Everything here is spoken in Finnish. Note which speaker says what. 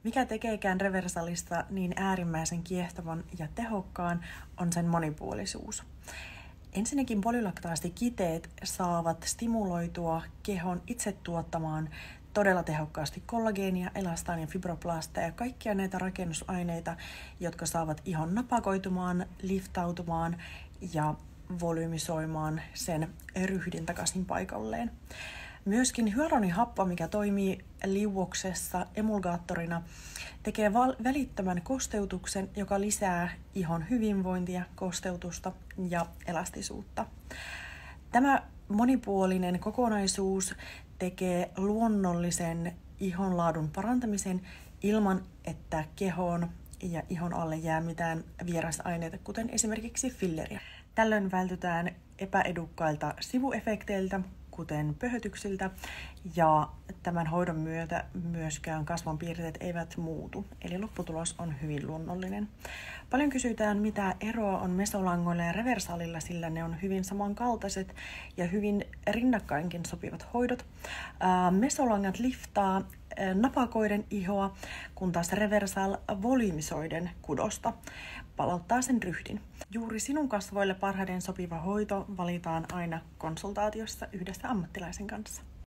Speaker 1: Mikä tekeekään Reversalista niin äärimmäisen kiehtovan ja tehokkaan, on sen monipuolisuus. Ensinnäkin polylaktaasi-kiteet saavat stimuloitua kehon itse tuottamaan todella tehokkaasti kollageenia, elastaan ja fibroplasteja ja kaikkia näitä rakennusaineita, jotka saavat ihon napakoitumaan, liftautumaan ja volyymisoimaan sen ryhdin takaisin paikalleen. Myöskin hyaluronihappo, mikä toimii liuoksessa emulgaattorina, tekee välittömän kosteutuksen, joka lisää ihon hyvinvointia, kosteutusta ja elastisuutta. Tämä monipuolinen kokonaisuus tekee luonnollisen ihonlaadun parantamisen ilman, että kehoon ja ihon alle jää mitään vierasaineita, kuten esimerkiksi filleriä. Tällöin vältytään epäedukkailta sivuefekteiltä, kuten pöhötyksiltä, ja tämän hoidon myötä myöskään kasvonpiirteet eivät muutu, eli lopputulos on hyvin luonnollinen. Paljon kysytään, mitä eroa on mesolangoilla ja reversalilla, sillä ne on hyvin samankaltaiset ja hyvin rinnakkainkin sopivat hoidot. Mesolangat liftaa napakoiden ihoa, kun taas reversal volyymisoiden kudosta palauttaa sen ryhdin. Juuri sinun kasvoille parhaiten sopiva hoito valitaan aina konsultaatiossa yhdessä ammattilaisen kanssa.